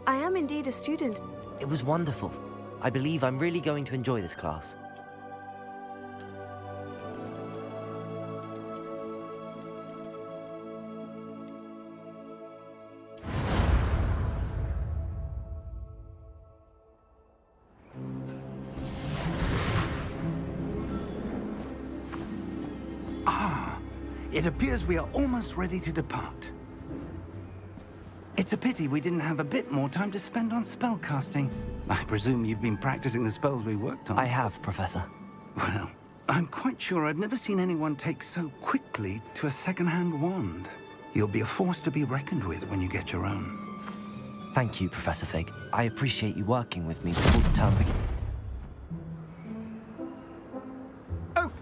I am indeed a student. It was wonderful. I believe I'm really going to enjoy this class. It appears we are almost ready to depart. It's a pity we didn't have a bit more time to spend on spellcasting. I presume you've been practicing the spells we worked on. I have, Professor. Well, I'm quite sure I've never seen anyone take so quickly to a second-hand wand. You'll be a force to be reckoned with when you get your own. Thank you, Professor Fig. I appreciate you working with me before the term begins. Oh,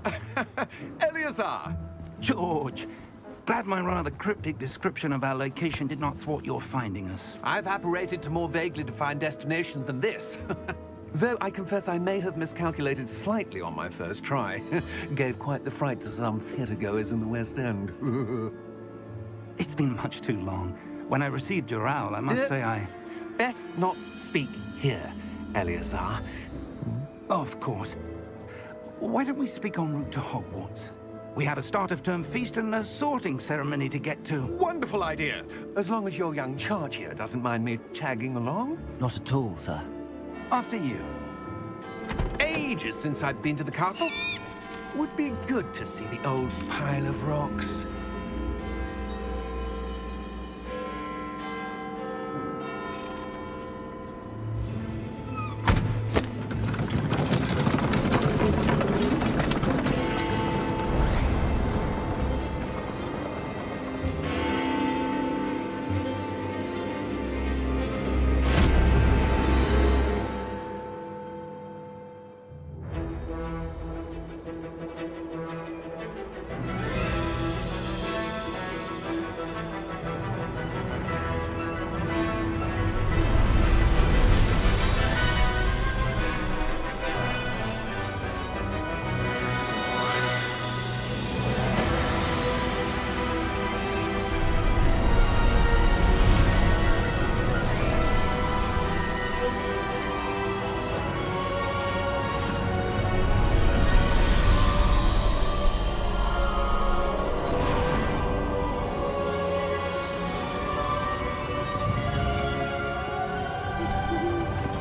Eleazar! George! Glad my rather cryptic description of our location did not thwart your finding us. I've apparated to more vaguely defined destinations than this. Though I confess I may have miscalculated slightly on my first try. Gave quite the fright to some theatergoers in the West End. It's been much too long. When I received your owl, I must say I... Best not speak here, Eleazar. Of course. Why don't we speak en route to Hogwarts? We have a start-of-term feast and a sorting ceremony to get to. Wonderful idea! As long as your young charge here doesn't mind me tagging along. Not at all, sir. After you. Ages since I've been to the castle. Would be good to see the old pile of rocks.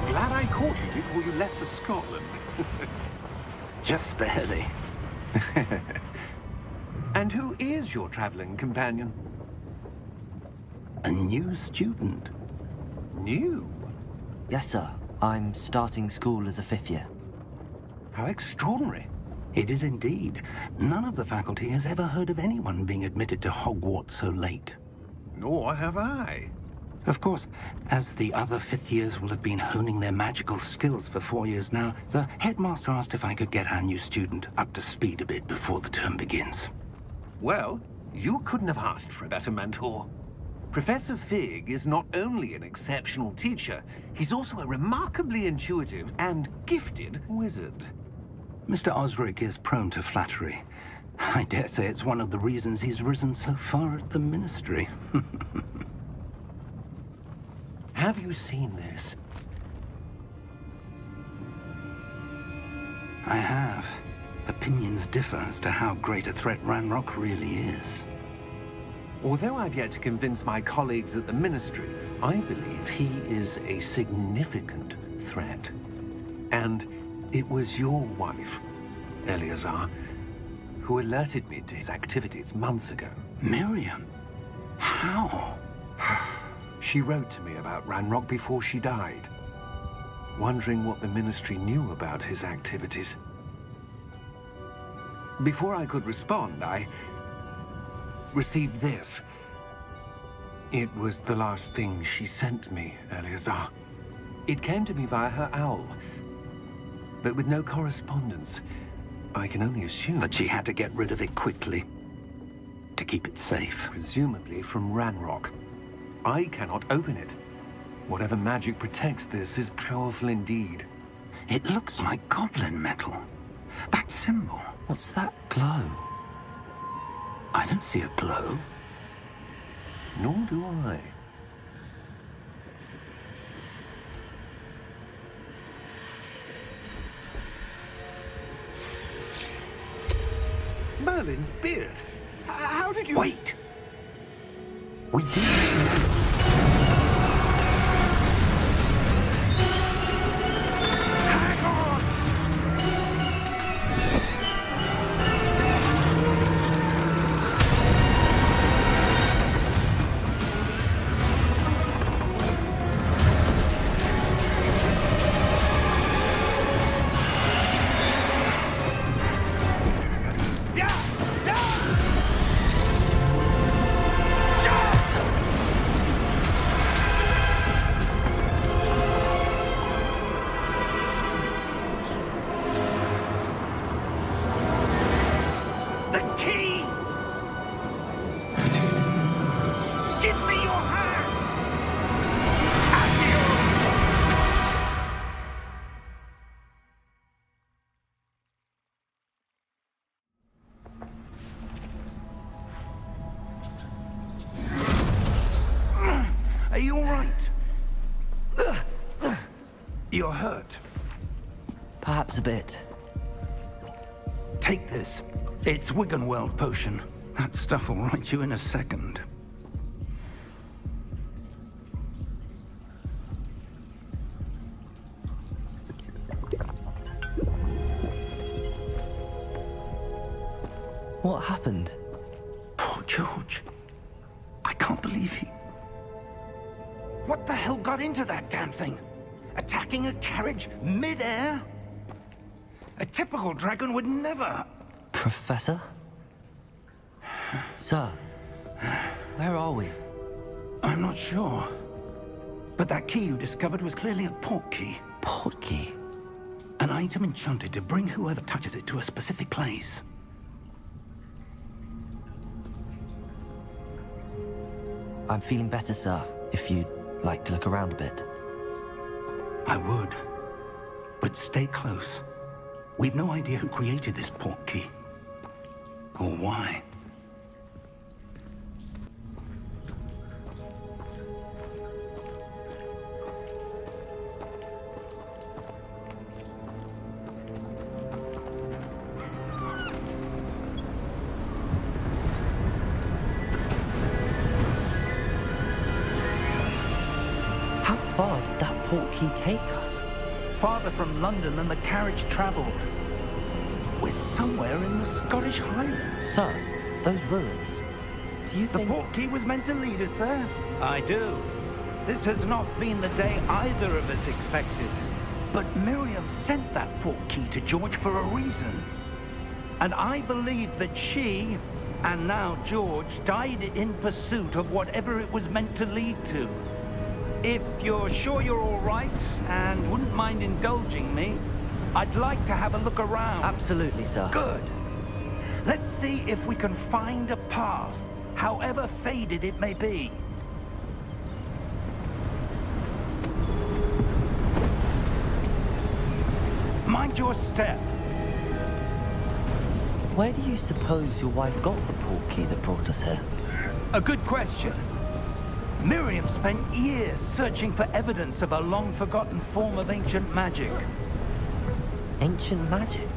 Glad I caught you before you left for Scotland. Just barely. And who is your traveling companion? A new student. New? Yes, sir. I'm starting school as a 5th year. How extraordinary. It is indeed. None of the faculty has ever heard of anyone being admitted to Hogwarts so late. Nor have I. Of course, as the other 5th years will have been honing their magical skills for 4 years now, the headmaster asked if I could get our new student up to speed a bit before the term begins. Well, you couldn't have asked for a better mentor. Professor Fig is not only an exceptional teacher, he's also a remarkably intuitive and gifted wizard. Mr. Osric is prone to flattery. I dare say it's one of the reasons he's risen so far at the Ministry. Have you seen this? I have. Opinions differ as to how great a threat Ranrock really is. Although I've yet to convince my colleagues at the Ministry, I believe he is a significant threat. And it was your wife, Eleazar, who alerted me to his activities months ago. Miriam? How? She wrote to me about Ranrock before she died, wondering what the Ministry knew about his activities. Before I could respond, I received this. It was the last thing she sent me, Eleazar. It came to me via her owl, but with no correspondence. I can only assume That she had to get rid of it quickly to keep it safe. presumably from Ranrock. I cannot open it. Whatever magic protects this is powerful indeed. It looks like goblin metal. That symbol. What's that glow? I don't see a glow. Nor do I. Merlin's beard. How did you... Wait! We didn't. Hang on! The key! Give me your hand! Are you all right? You're hurt. Perhaps a bit. Take this. It's Wiggenweld potion. That stuff will right you in a second. What happened? Poor George. I can't believe he... What the hell got into that damn thing? Attacking a carriage mid-air? A typical dragon would never... Professor? Sir, where are we? I'm not sure. But that key you discovered was clearly a port key. Port key? An item enchanted to bring whoever touches it to a specific place. I'm feeling better, sir, if you'd like to look around a bit. I would. But stay close. We've no idea who created this port key. Or why. How far did that port key take us? Farther from London than the carriage traveled. We're somewhere in the Scottish Highlands. Sir, those ruins. Do you The think... port key was meant to lead us there? I do. This has not been the day either of us expected. But Miriam sent that port key to George for a reason. And I believe that she, and now George, died in pursuit of whatever it was meant to lead to. If you're sure you're all right and wouldn't mind indulging me, I'd like to have a look around. Absolutely, sir. Good. Let's see if we can find a path, however faded it may be. Mind your step. Where do you suppose your wife got the port key that brought us here? A good question. Miriam spent years searching for evidence of a long-forgotten form of ancient magic. Ancient magic?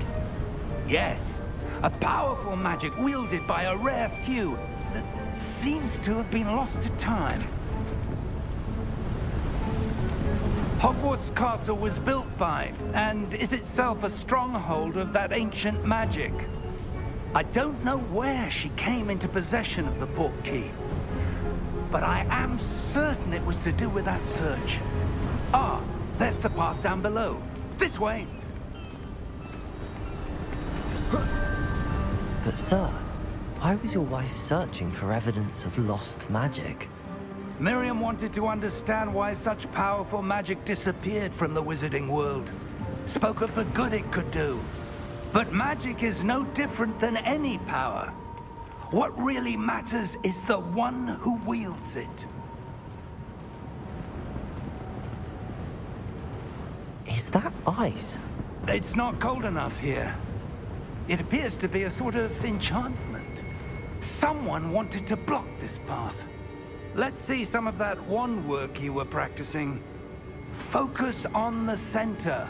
Yes, a powerful magic wielded by a rare few, that seems to have been lost to time. Hogwarts Castle was built by, and is itself a stronghold of that ancient magic. I don't know where she came into possession of the portkey, but I am certain it was to do with that search. Ah, there's the path down below. This way. But sir, why was your wife searching for evidence of lost magic? Miriam wanted to understand why such powerful magic disappeared from the wizarding world. Spoke of the good it could do. But magic is no different than any power. What really matters is the one who wields it. Is that ice? It's not cold enough here. It appears to be a sort of enchantment. Someone wanted to block this path. Let's see some of that wand work you were practicing. Focus on the center.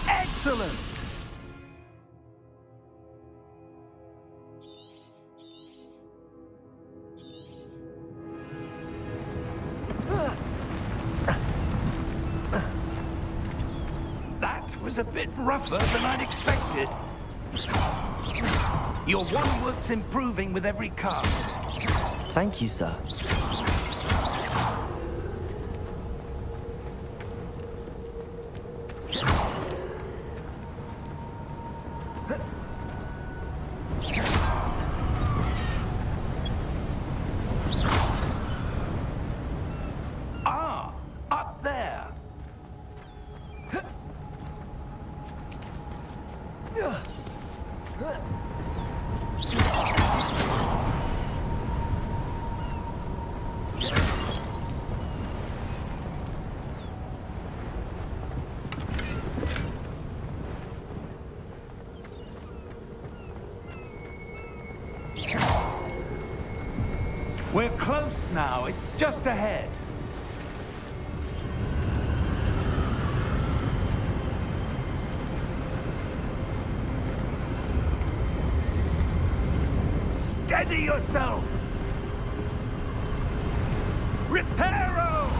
Excellent! That was a bit rougher than I'd expected. Your wand work's improving with every cast. Thank you, sir. Ah, up there. We're close now. It's just ahead. Steady yourself! Reparo!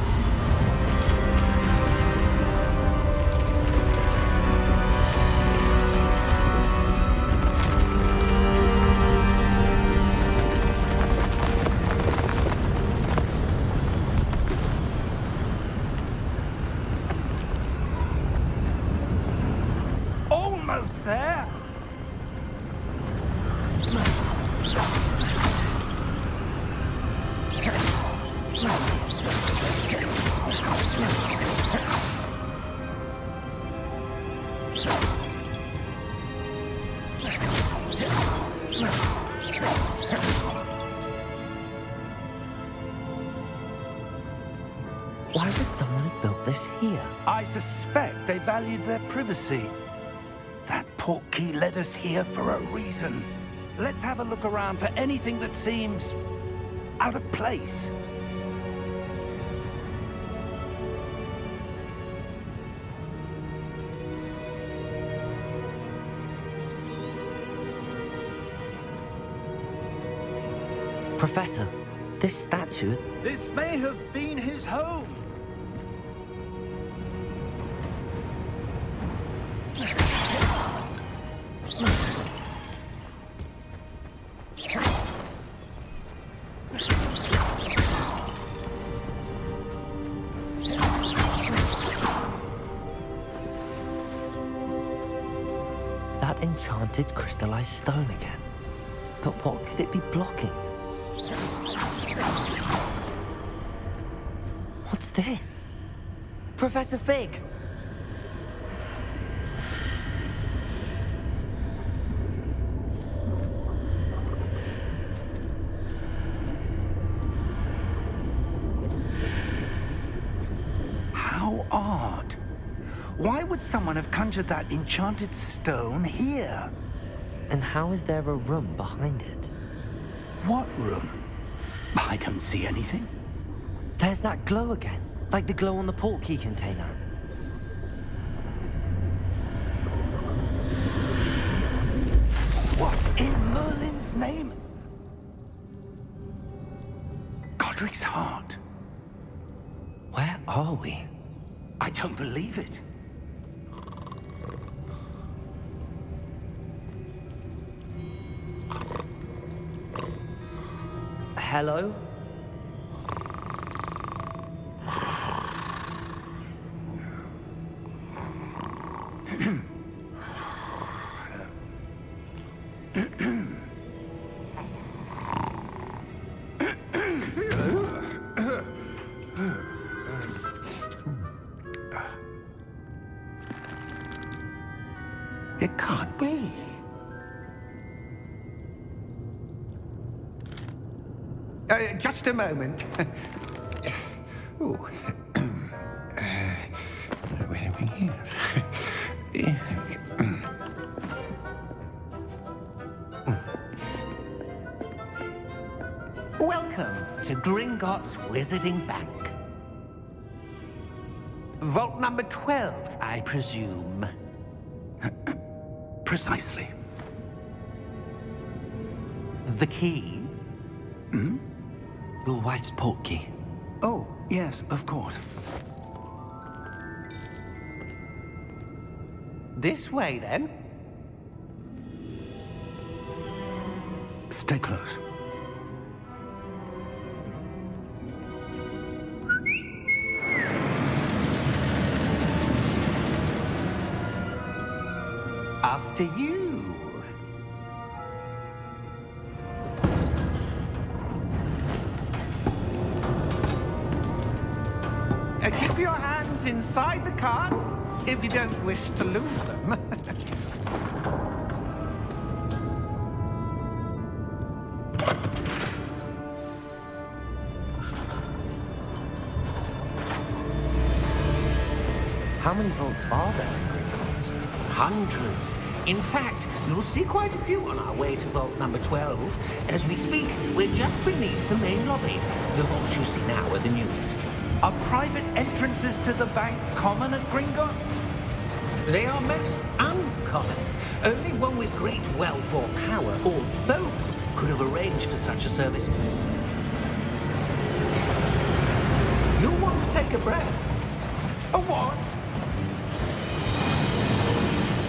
Almost there! Why would someone have built this here? I suspect they valued their privacy. That portkey led us here for a reason. Let's have a look around for anything that seems out of place. Professor, this statue... This may have been his home. That enchanted crystallized stone again. But what could it be blocking? What's this? Professor Fig! How odd. Why would someone have conjured that enchanted stone here? And how is there a room behind it? What room? I don't see anything. There's that glow again, like the glow on the portkey container. What in Merlin's name? Godric's heart. Where are we? I don't believe it. Hello? It can't be. Just a moment. Ooh. Where are we here? Welcome to Gringotts Wizarding Bank. Vault number 12, I presume. Precisely. The key? Your wife's portkey. Oh, yes, of course. This way, then. Stay close. After you. Keep your hands inside the cart if you don't wish to lose them. How many vaults are there in Gringotts? Hundreds. In fact, you'll see quite a few on our way to vault number 12. As we speak, we're just beneath the main lobby. The vaults you see now are the newest. Are private entrances to the bank common at Gringotts? They are most uncommon. Only one with great wealth or power, or both, could have arranged for such a service. You'll want to take a breath. A what?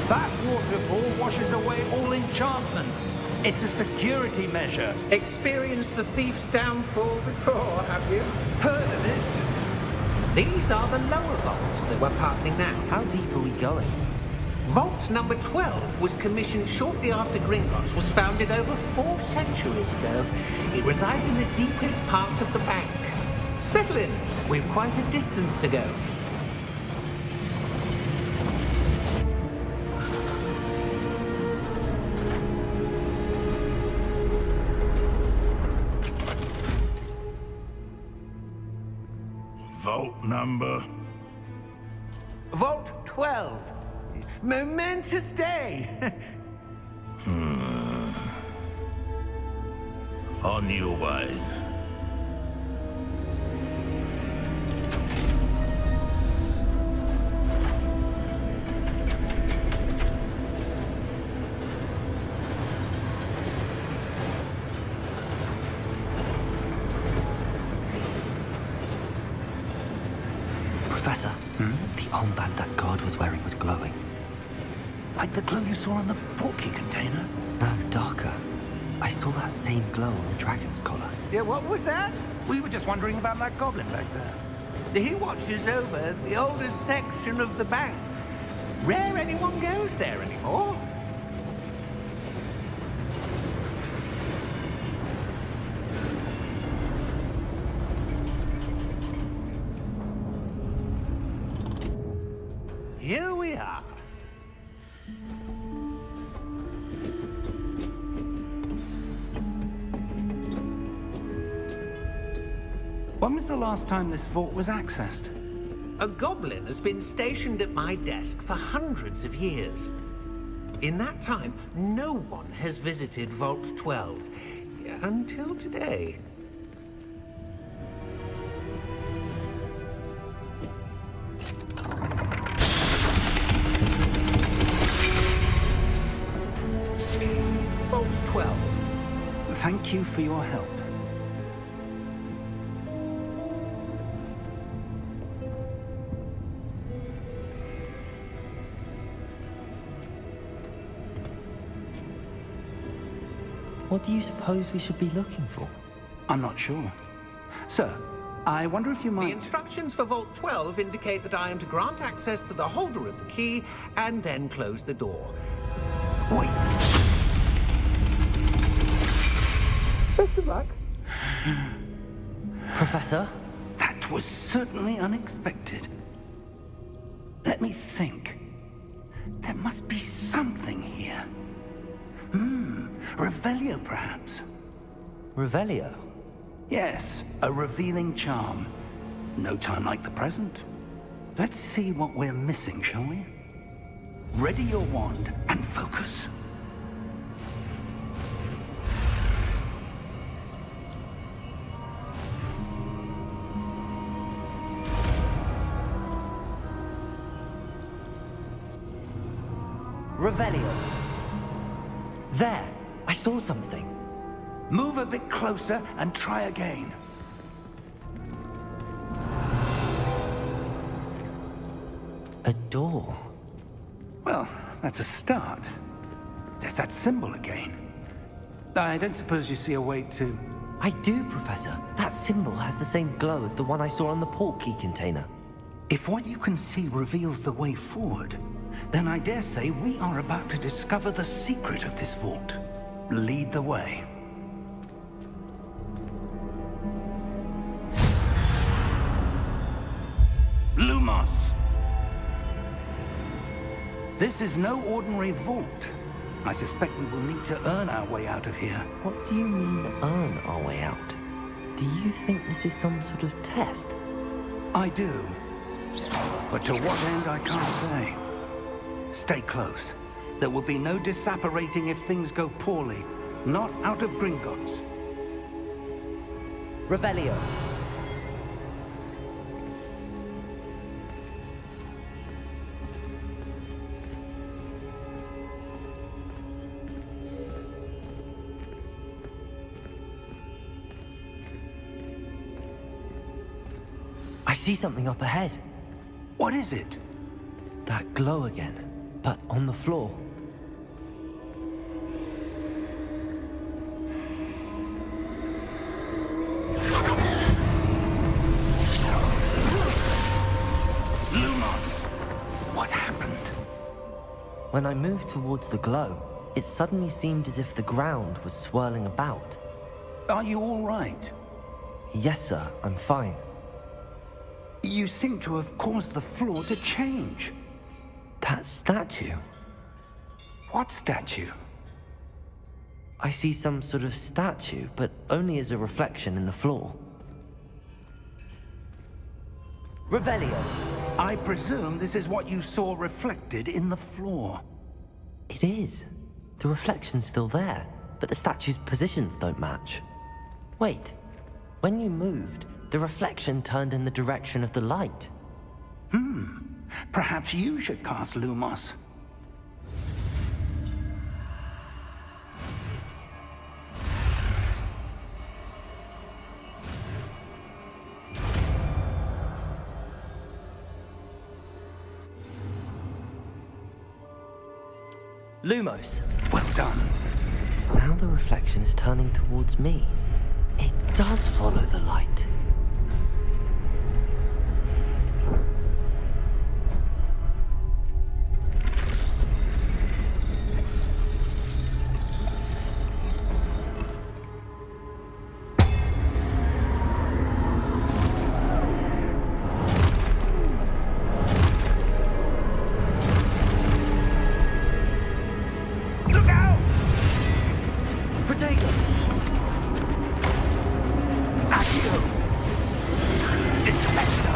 That waterfall washes away all enchantments. It's a security measure. Experienced the thief's downfall before, have you? Heard of it? These are the lower vaults that we're passing now. How deep are we going? Vault number 12 was commissioned shortly after Gringotts was founded over 4 centuries ago. It resides in the deepest part of the bank. Settle in. We've quite a distance to go. Vault number? Vault 12. Momentous day. On your way. Professor, the armband that guard was wearing was glowing. Like the glow you saw on the portkey container? No, darker. I saw that same glow on the dragon's collar. Yeah, what was that? We were just wondering about that goblin back there. He watches over the oldest section of the bank. Rare anyone goes there anymore. Here we are. When was the last time this vault was accessed? A goblin has been stationed at my desk for hundreds of years. In that time, no one has visited Vault 12 until today. thank you for your help. What do you suppose we should be looking for? I'm not sure. Sir, I wonder if you The might... instructions for Vault 12 indicate that I am to grant access to the holder of the key and then close the door. Wait. Best of luck. Professor? That was certainly unexpected. Let me think. There must be something here. Revelio, perhaps? Revelio? Yes, a revealing charm. No time like the present. Let's see what we're missing, shall we? Ready your wand and focus. Revelio. There! I saw something. Move a bit closer and try again. A door. Well, that's a start. There's that symbol again. I don't suppose you see a way to... I do, Professor. That symbol has the same glow as the one I saw on the port key container. If what you can see reveals the way forward, then I dare say we are about to discover the secret of this vault. Lead the way. Lumos! This is no ordinary vault. I suspect we will need to earn our way out of here. What do you mean, earn our way out? Do you think this is some sort of test? I do. But to what end, I can't say. Stay close. There will be no disapparating if things go poorly. Not out of Gringotts. Revelio. I see something up ahead. What is it? That glow again, but on the floor. Lumos! What happened? When I moved towards the glow, it suddenly seemed as if the ground was swirling about. Are you all right? Yes, sir, I'm fine. You seem to have caused the floor to change. That statue. What statue? I see some sort of statue, but only as a reflection in the floor. Revelio. I presume this is what you saw reflected in the floor. It is. The reflection's still there, but the statue's positions don't match. Wait. When you moved, the reflection turned in the direction of the light. Perhaps you should cast Lumos. Lumos. Well done. Now the reflection is turning towards me. It does follow the light. Look out! Potato! Accio! Defendo!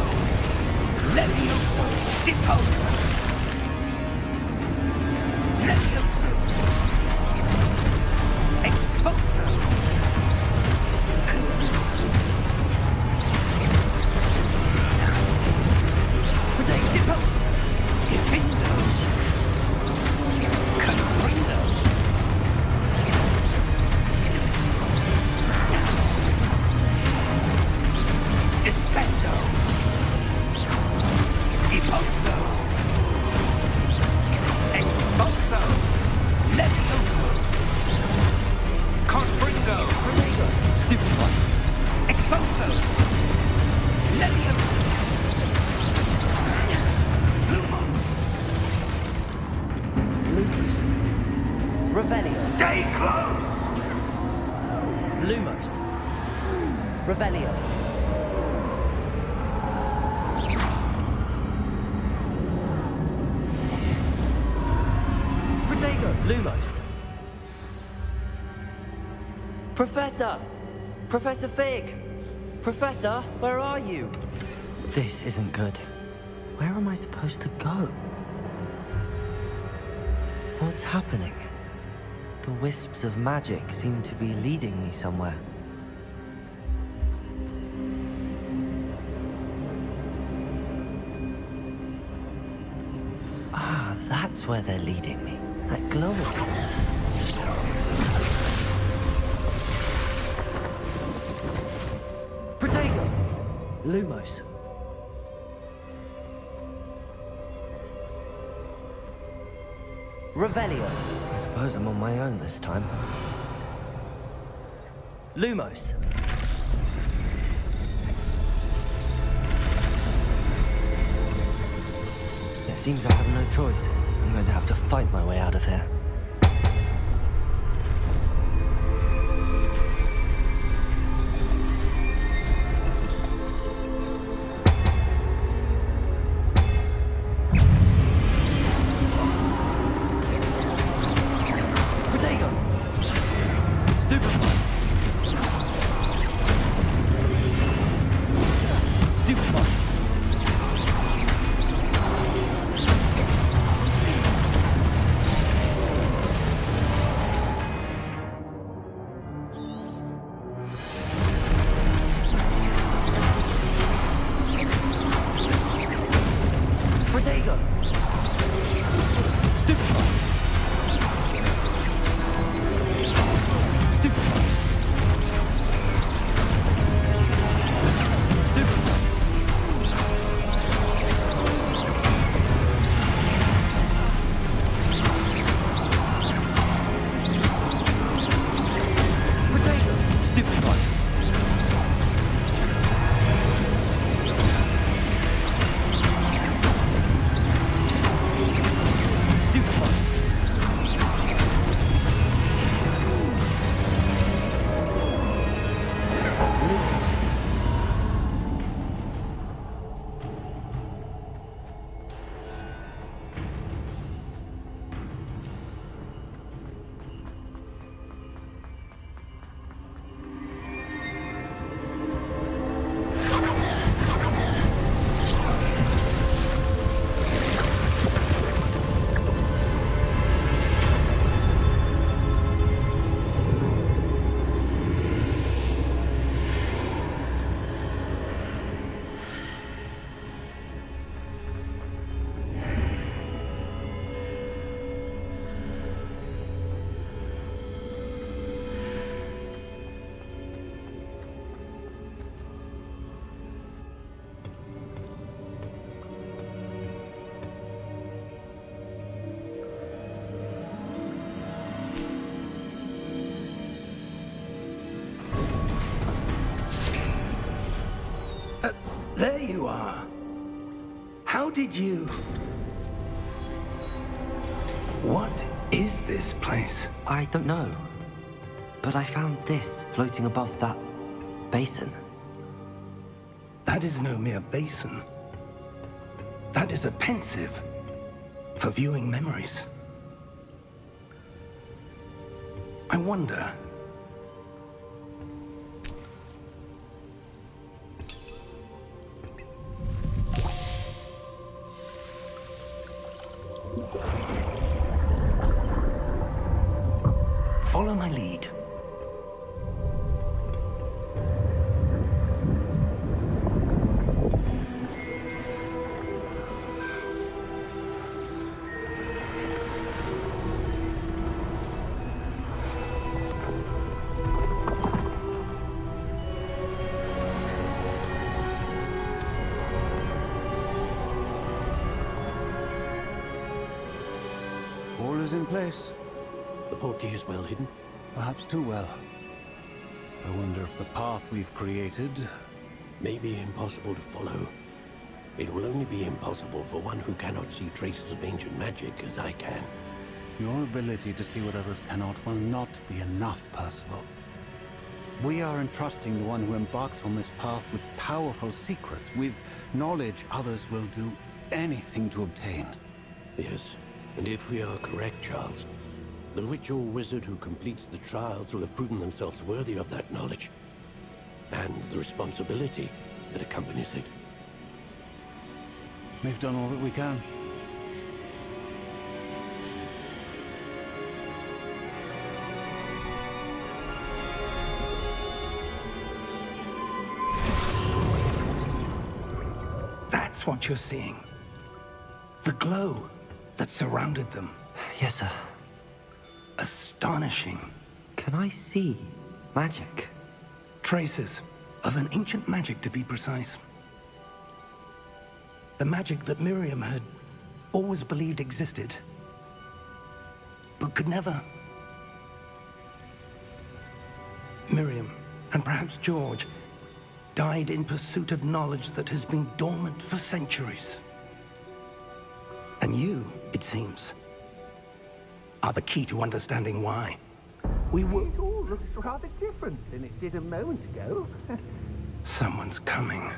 Levioso! Deposo! Levioso! Exposo! Potato! Deposo! Defendo! Confrido! Descendo! Ipozzo! Expulso! Levioso! Confringo! Stupefy! Expulso! Levioso! Lumos! Lucas. Revelio. Stay close! Lumos. Revelio. Protego. Lumos. Professor! Professor Fig! Professor, where are you? This isn't good. Where am I supposed to go? What's happening? The wisps of magic seem to be leading me somewhere. Ah, that's where they're leading me. That glow again. Protego! Lumos. Revelio. I suppose I'm on my own this time. Lumos. It seems I have no choice. I'm going to have to fight my way out of here. There you are. How did you... What is this place? I don't know. But I found this floating above that basin. That is no mere basin. That is a pensive for viewing memories. I wonder... Follow my lead. place. The portkey is well hidden. Perhaps too well. I wonder if the path we've created... May be impossible to follow. It will only be impossible for one who cannot see traces of ancient magic as I can. Your ability to see what others cannot will not be enough, Percival. We are entrusting the one who embarks on this path with powerful secrets, with knowledge others will do anything to obtain. Yes, and if we are correct, Charles, the witch or wizard who completes the trials will have proven themselves worthy of that knowledge, and the responsibility that accompanies it. We've done all that we can. That's what you're seeing. The glow that surrounded them. Yes, sir. Astonishing. Can I see magic? Traces of an ancient magic, to be precise. The magic that Miriam had always believed existed, but could never. Miriam, and perhaps George, died in pursuit of knowledge that has been dormant for centuries. And you, it seems, are the key to understanding why. We were... It all looks rather different than it did a moment ago. Someone's coming.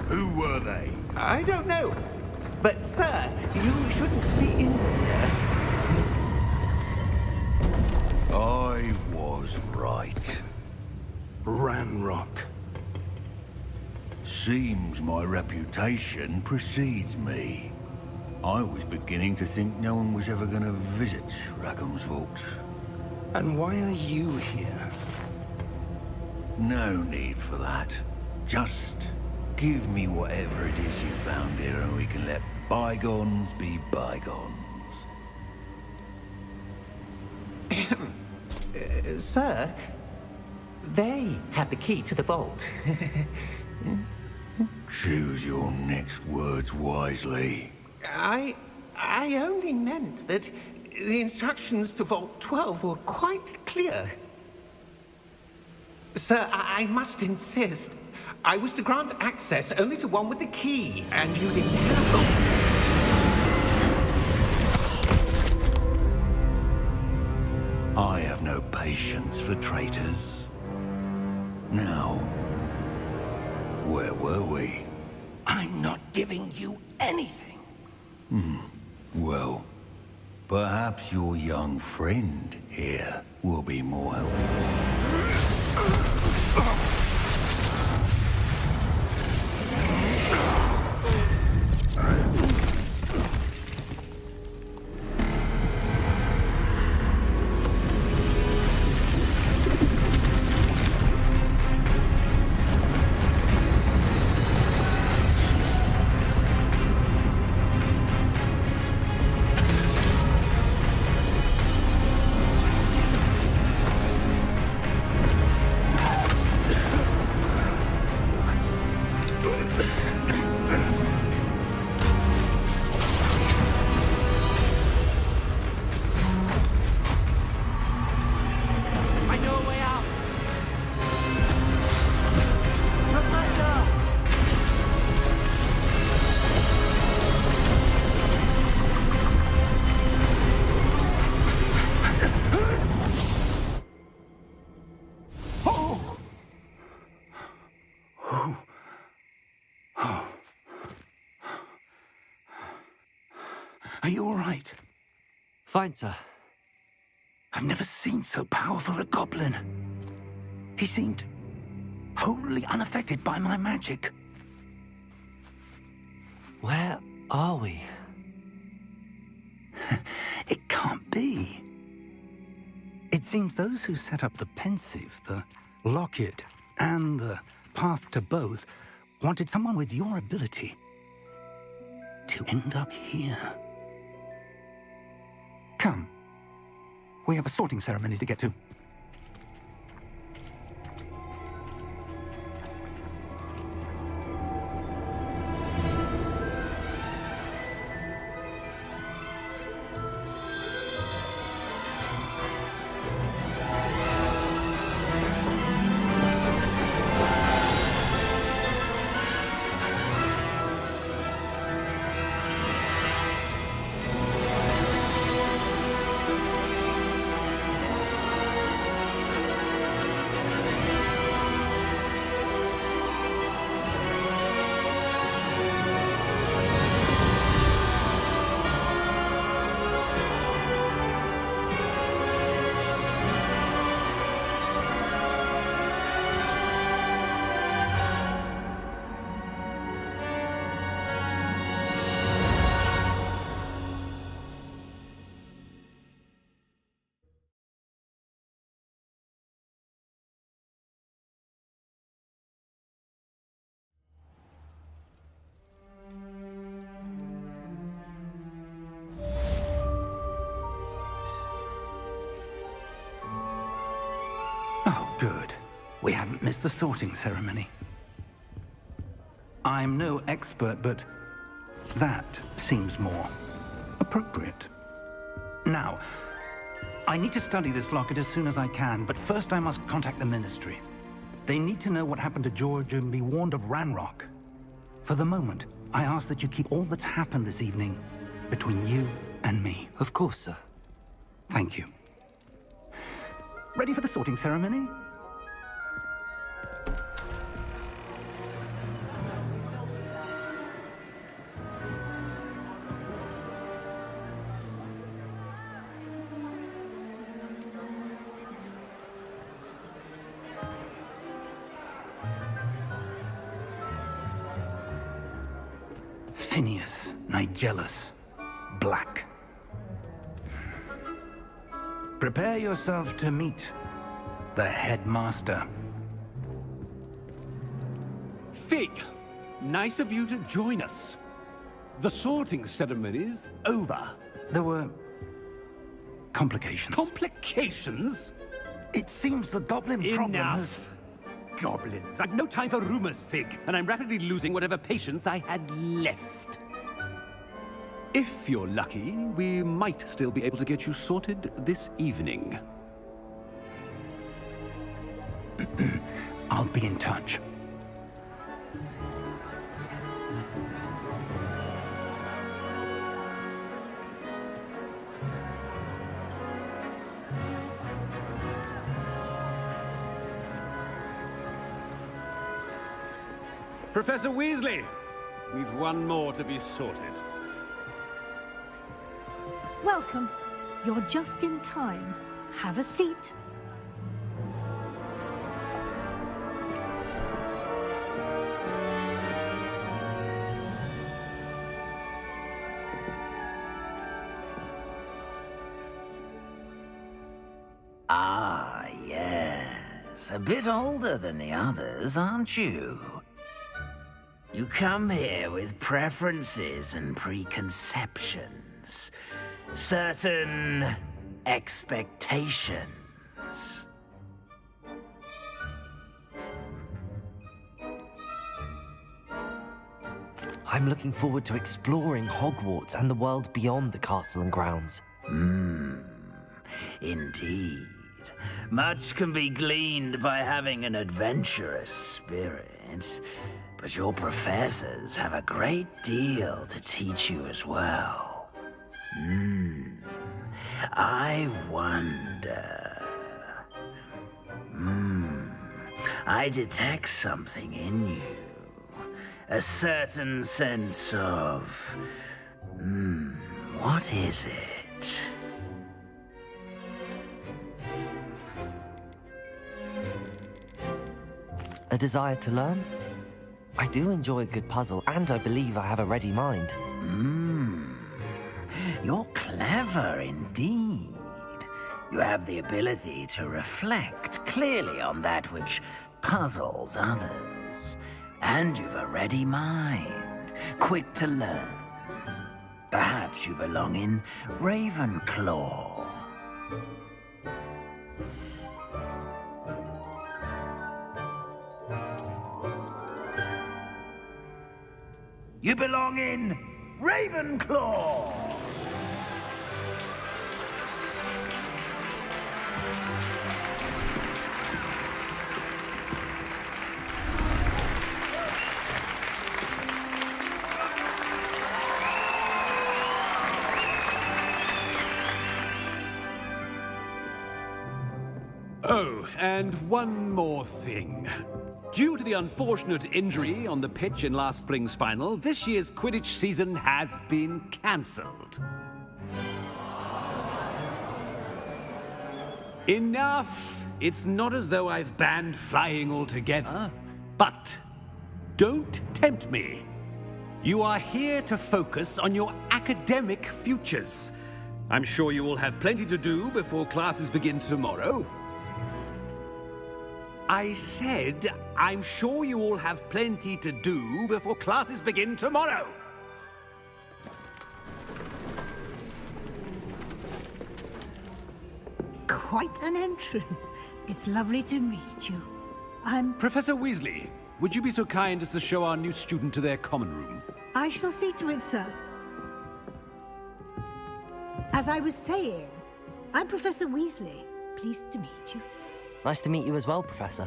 Who were they? I don't know. But, sir, you shouldn't be in here. I was right. Ranrock. Seems my reputation precedes me. I was beginning to think no one was ever going to visit Rackham's vault. And why are you here? No need for that. Just give me whatever it is you found here and we can let bygones be bygones. Sir, they have the key to the vault. Choose your next words wisely. I only meant that the instructions to Vault 12 were quite clear. Sir, I must insist. I was to grant access only to one with the key, and you didn't have I have no patience for traitors. Now, where were we? I'm not giving you anything. Well, perhaps your young friend here will be more helpful. I know a way out. Professor! Are you all right? Fine, sir. I've never seen so powerful a goblin. He seemed wholly unaffected by my magic. Where are we? It can't be. It seems those who set up the pensive, the locket, and the path to both wanted someone with your ability to end up here. Come. We have a sorting ceremony to get to. We haven't missed the sorting ceremony. I'm no expert, but that seems more appropriate. Now, I need to study this locket as soon as I can, but first I must contact the Ministry. They need to know what happened to George and be warned of Ranrock. For the moment, I ask that you keep all that's happened this evening between you and me. Of course, sir. Thank you. Ready for the sorting ceremony? Phineas, Nigellus, Black. Prepare yourself to meet the headmaster. Fig, nice of you to join us. The sorting ceremony's over. There were complications. Complications? It seems the goblin problem has... Enough. Goblins. I've no time for rumors, Fig, and I'm rapidly losing whatever patience I had left. If you're lucky, we might still be able to get you sorted this evening. I'll be in touch. Professor Weasley, we've one more to be sorted. Welcome. You're just in time. Have a seat. Ah, yes. A bit older than the others, aren't you? You come here with preferences and preconceptions. Certain expectations. I'm looking forward to exploring Hogwarts and the world beyond the castle and grounds. Indeed. Much can be gleaned by having an adventurous spirit, but your professors have a great deal to teach you as well. I wonder... I detect something in you. A certain sense of... what is it? A desire to learn? I do enjoy a good puzzle, and I believe I have a ready mind. You're clever indeed. You have the ability to reflect clearly on that which puzzles others. And you've a ready mind, quick to learn. Perhaps you belong in Ravenclaw. You belong in Ravenclaw! Oh, and one more thing. Due to the unfortunate injury on the pitch in last spring's final, this year's Quidditch season has been cancelled. Enough! It's not as though I've banned flying altogether, but don't tempt me. You are here to focus on your academic futures. I'm sure you will have plenty to do before classes begin tomorrow. I said, I'm sure you all have plenty to do before classes begin tomorrow. Quite an entrance. It's lovely to meet you. Professor Weasley, would you be so kind as to show our new student to their common room? I shall see to it, sir. As I was saying, I'm Professor Weasley. Pleased to meet you. Nice to meet you as well, Professor.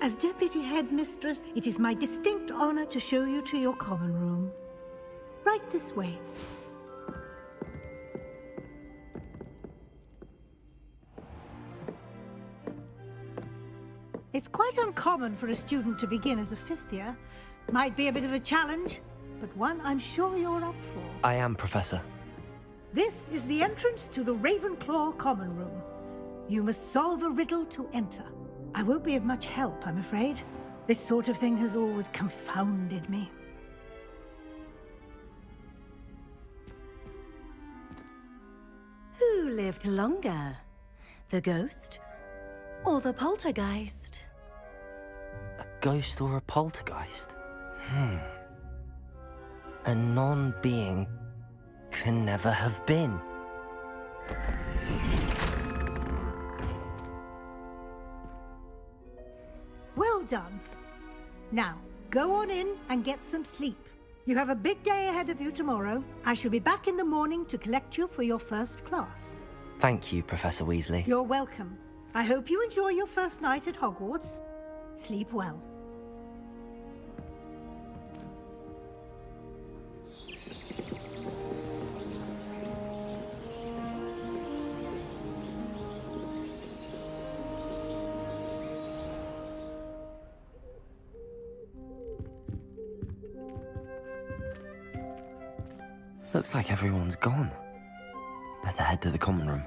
As Deputy Headmistress, it is my distinct honor to show you to your common room. Right this way. It's quite uncommon for a student to begin as a fifth year. Might be a bit of a challenge, but one I'm sure you're up for. I am, Professor. This is the entrance to the Ravenclaw common room. You must solve a riddle to enter. I won't be of much help, I'm afraid. This sort of thing has always confounded me. Who lived longer? The ghost or the poltergeist? A ghost or a poltergeist? A non-being can never have been. Well done. Now, go on in and get some sleep. You have a big day ahead of you tomorrow. I shall be back in the morning to collect you for your first class. Thank you, Professor Weasley. You're welcome. I hope you enjoy your first night at Hogwarts. Sleep well. Looks like everyone's gone. Better head to the common room.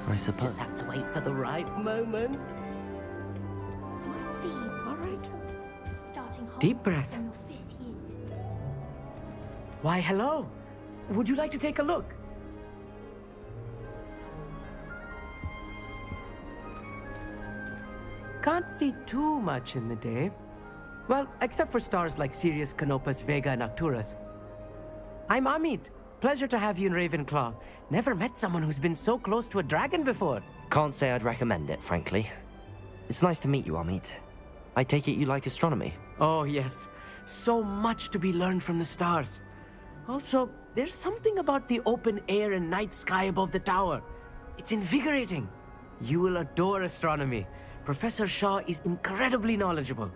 I suppose. Just have to wait for the right moment. Must be. All right. Starting Deep Hogwarts breath. in your 5th year. Why, hello. Would you like to take a look? Can't see too much in the day. Well, except for stars like Sirius, Canopus, Vega, and Arcturus. I'm Amit. Pleasure to have you in Ravenclaw. Never met someone who's been so close to a dragon before. Can't say I'd recommend it, frankly. It's nice to meet you, Amit. I take it you like astronomy? Oh, yes. So much to be learned from the stars. Also, there's something about the open air and night sky above the tower. It's invigorating. You will adore astronomy. Professor Shaw is incredibly knowledgeable.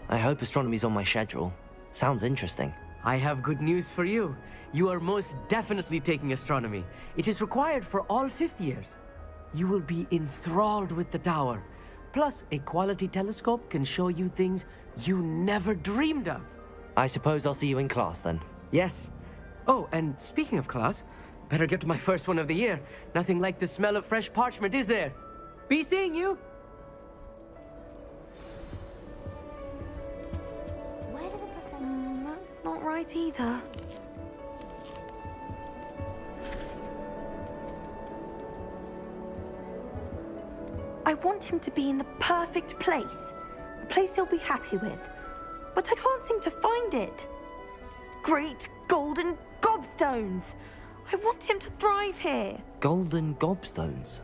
I hope astronomy's on my schedule. Sounds interesting. I have good news for you. You are most definitely taking astronomy. It is required for all 5th years. You will be enthralled with the tower. Plus, a quality telescope can show you things you never dreamed of. I suppose I'll see you in class then. Yes. Oh, and speaking of class, better get to my first one of the year. Nothing like the smell of fresh parchment, is there? Be seeing you! Where did the professor... That's not right either. I want him to be in the perfect place. A place he'll be happy with. But I can't seem to find it. Great golden gobstones! I want him to thrive here. Golden gobstones?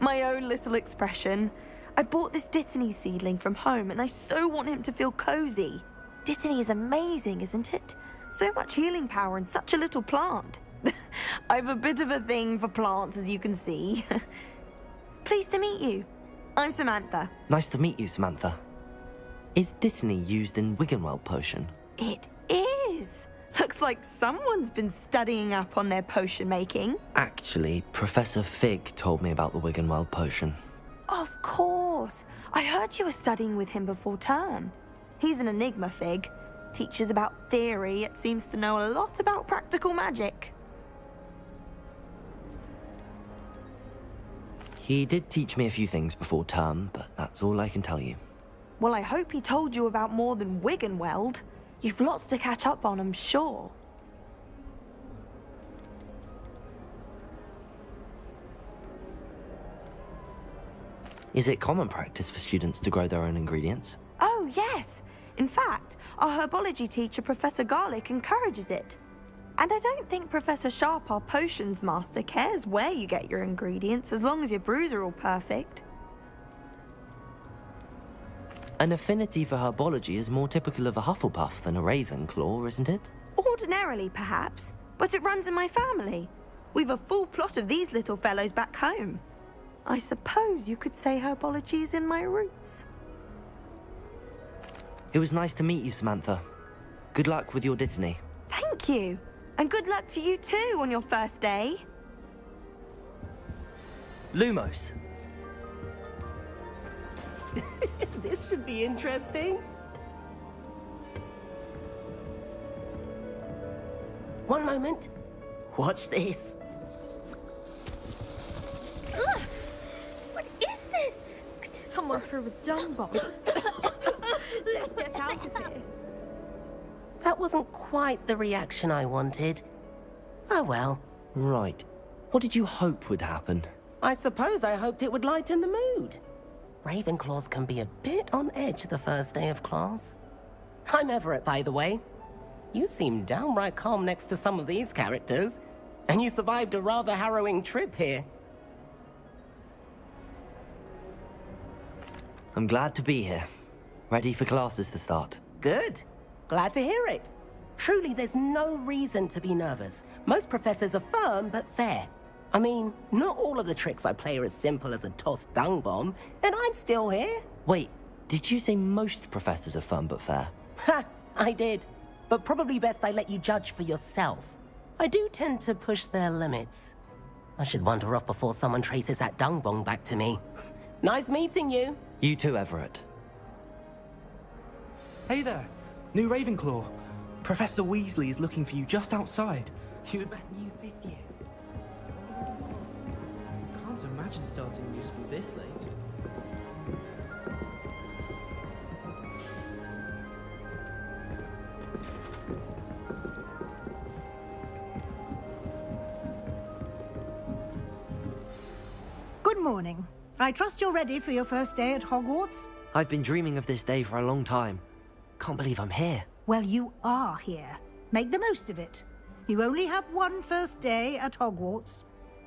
My own little expression. I bought this Dittany seedling from home and I so want him to feel cozy. Dittany is amazing, isn't it? So much healing power in such a little plant. I've a bit of a thing for plants, as you can see. Pleased to meet you. I'm Samantha. Nice to meet you, Samantha. Is Dittany used in Wiggenweld potion? It is. Looks like someone's been studying up on their potion making. Actually, Professor Fig told me about the Wiggenweld potion. Of course. I heard you were studying with him before term. He's an enigma, Fig. Teaches about theory, yet seems to know a lot about practical magic. He did teach me a few things before term, but that's all I can tell you. Well, I hope he told you about more than Wiggenweld. You've lots to catch up on, I'm sure. Is it common practice for students to grow their own ingredients? Oh, yes. In fact, our herbology teacher, Professor Garlick, encourages it. And I don't think Professor Sharp, our potions master, cares where you get your ingredients as long as your brews are all perfect. An affinity for herbology is more typical of a Hufflepuff than a Ravenclaw, isn't it? Ordinarily, perhaps, but it runs in my family. We've a full plot of these little fellows back home. I suppose you could say herbology is in my roots. It was nice to meet you, Samantha. Good luck with your dittany. Thank you. And good luck to you too on your first day. Lumos. This should be interesting. One moment. Watch this. Ugh! What is this? Someone threw a dung bomb. Let's get out of here. That wasn't quite the reaction I wanted. Oh well. Right. What did you hope would happen? I suppose I hoped it would lighten the mood. Ravenclaws can be a bit on edge the first day of class. I'm Everett, by the way. You seem downright calm next to some of these characters, and you survived a rather harrowing trip here. I'm glad to be here. Ready for classes to start. Good. Glad to hear it. Truly, there's no reason to be nervous. Most professors are firm but fair. I mean, not all of the tricks I play are as simple as a tossed dung bomb, and I'm still here. Wait, did you say most professors are fun but fair? Ha! I did. But probably best I let you judge for yourself. I do tend to push their limits. I should wander off before someone traces that dung bomb back to me. Nice meeting you. You too, Everett. Hey there, new Ravenclaw. Professor Weasley is looking for you just outside. You that new 5th year. Can't imagine starting new school this late. Good morning. I trust you're ready for your first day at Hogwarts? I've been dreaming of this day for a long time. Can't believe I'm here. Well, you are here. Make the most of it. You only have one first day at Hogwarts.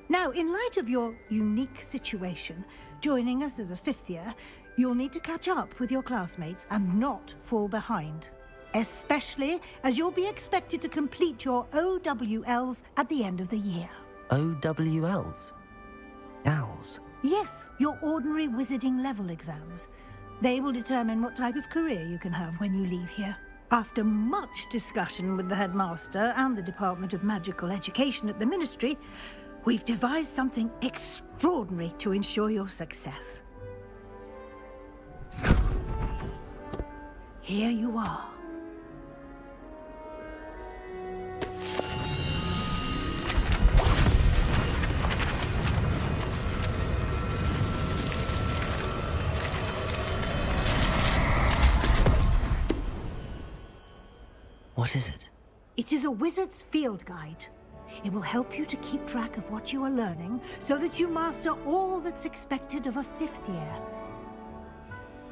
Now, in light of your unique situation, joining us as a 5th year, you'll need to catch up with your classmates and not fall behind. Especially as you'll be expected to complete your OWLs at the end of the year. OWLs? Owls? Yes, your ordinary wizarding level exams. They will determine what type of career you can have when you leave here. After much discussion with the headmaster and the Department of Magical Education at the Ministry, we've devised something extraordinary to ensure your success. Here you are. What is it? It is a wizard's field guide. It will help you to keep track of what you are learning so that you master all that's expected of a 5th year.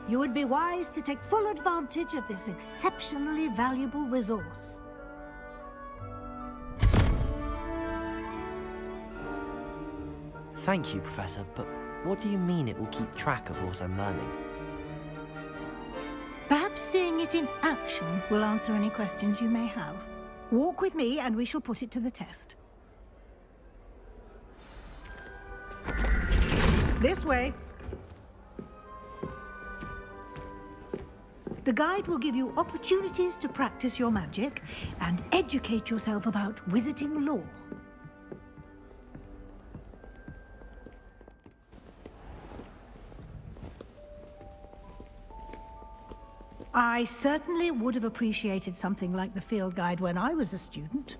You would be wise to take full advantage of this exceptionally valuable resource. Thank you, Professor, but what do you mean it will keep track of what I'm learning? Perhaps seeing it in action will answer any questions you may have. Walk with me and we shall put it to the test. This way. The guide will give you opportunities to practice your magic and educate yourself about wizarding lore. I certainly would have appreciated something like the field guide when I was a student.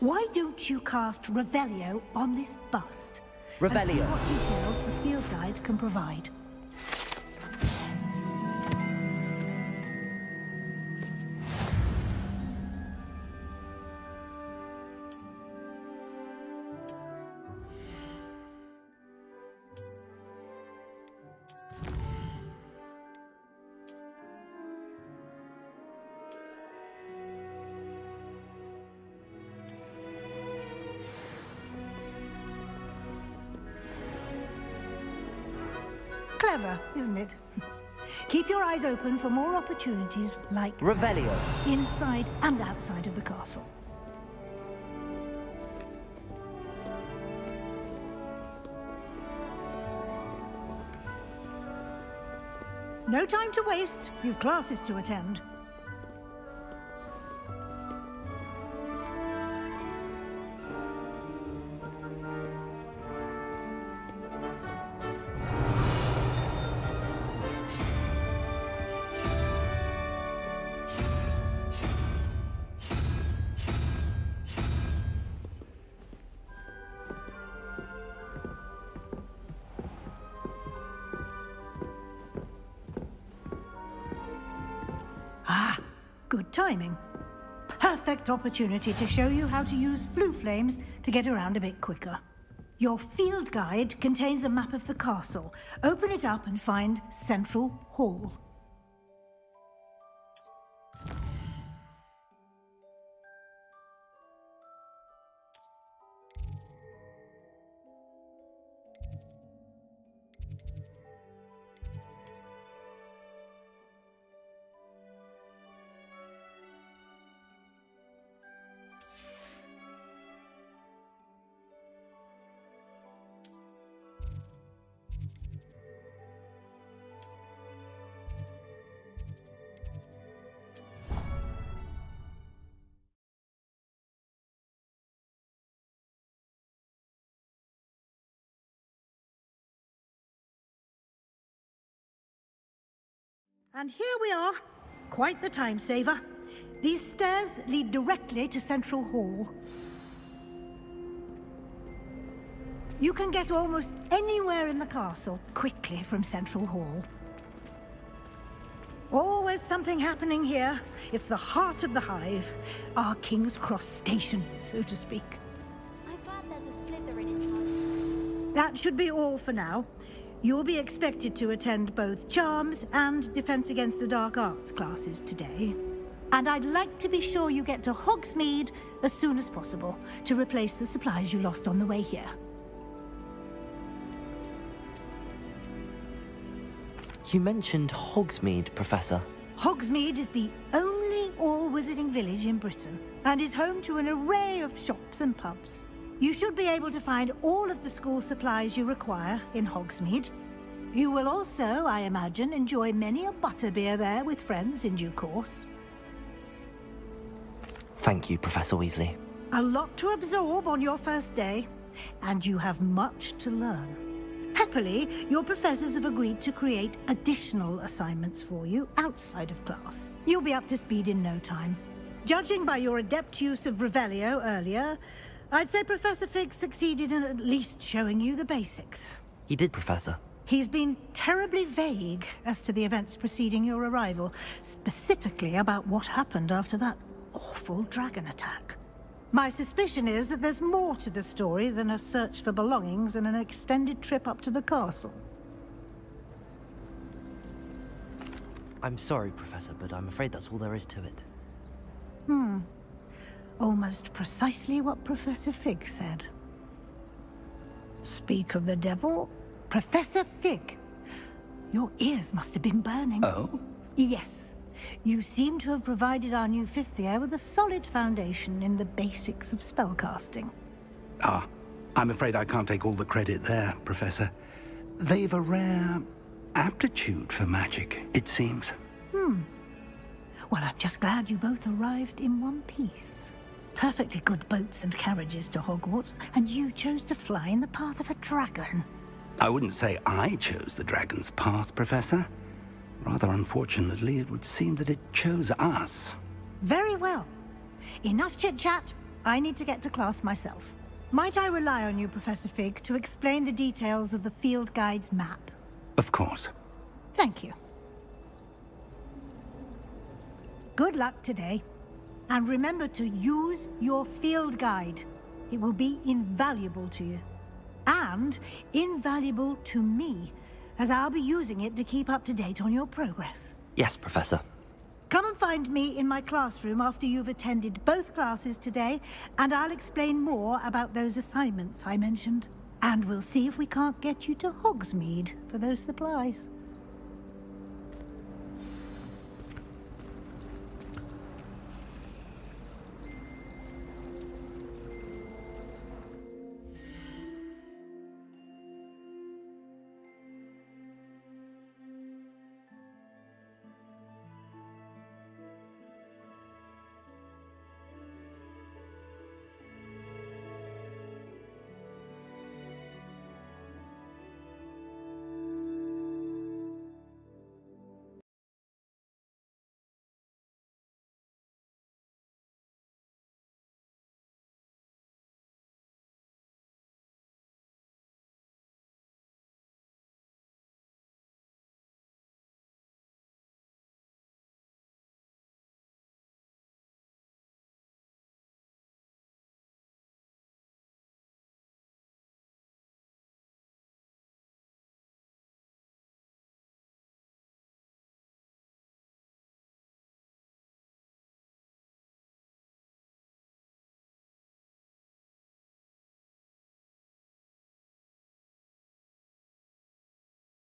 Why don't you cast Revelio on this bust? And see Revelio. what details the field guide can provide. Clever, isn't it? Keep your eyes open for more opportunities like Revelio. inside and outside of the castle. No time to waste. You've classes to attend. Ah, good timing. Perfect opportunity to show you how to use flue flames to get around a bit quicker. Your field guide contains a map of the castle. Open it up and find Central Hall. And here we are. Quite the time saver. These stairs lead directly to Central Hall. You can get almost anywhere in the castle quickly from Central Hall. Always something happening here. It's the heart of the hive. Our King's Cross station, so to speak. I've heard there's a Slytherin in charge. That should be all for now. You'll be expected to attend both Charms and Defense Against the Dark Arts classes today. And I'd like to be sure you get to Hogsmeade as soon as possible to replace the supplies you lost on the way here. You mentioned Hogsmeade, Professor. Hogsmeade is the only all-wizarding village in Britain and is home to an array of shops and pubs. You should be able to find all of the school supplies you require in Hogsmeade. You will also, I imagine, enjoy many a butterbeer there with friends in due course. Thank you, Professor Weasley. A lot to absorb on your first day, and you have much to learn. Happily, your professors have agreed to create additional assignments for you outside of class. You'll be up to speed in no time. Judging by your adept use of Revelio earlier, I'd say Professor Fig succeeded in at least showing you the basics. He did, Professor. He's been terribly vague as to the events preceding your arrival, specifically about what happened after that awful dragon attack. My suspicion is that there's more to the story than a search for belongings and an extended trip up to the castle. I'm sorry, Professor, but I'm afraid that's all there is to it. Almost precisely what Professor Fig said. Speak of the devil, Professor Fig. Your ears must have been burning. Oh? Yes. You seem to have provided our new fifth year with a solid foundation in the basics of spellcasting. Ah, I'm afraid I can't take all the credit there, Professor. They've a rare aptitude for magic, it seems. Well, I'm just glad you both arrived in one piece. Perfectly good boats and carriages to Hogwarts, and you chose to fly in the path of a dragon. I wouldn't say I chose the dragon's path, Professor. Rather unfortunately, it would seem that it chose us. Very well. Enough chit-chat. I need to get to class myself. Might I rely on you, Professor Fig, to explain the details of the field guide's map? Of course. Thank you. Good luck today. And remember to use your field guide. It will be invaluable to you. And invaluable to me, as I'll be using it to keep up to date on your progress. Yes, Professor. Come and find me in my classroom after you've attended both classes today, and I'll explain more about those assignments I mentioned. And we'll see if we can't get you to Hogsmeade for those supplies.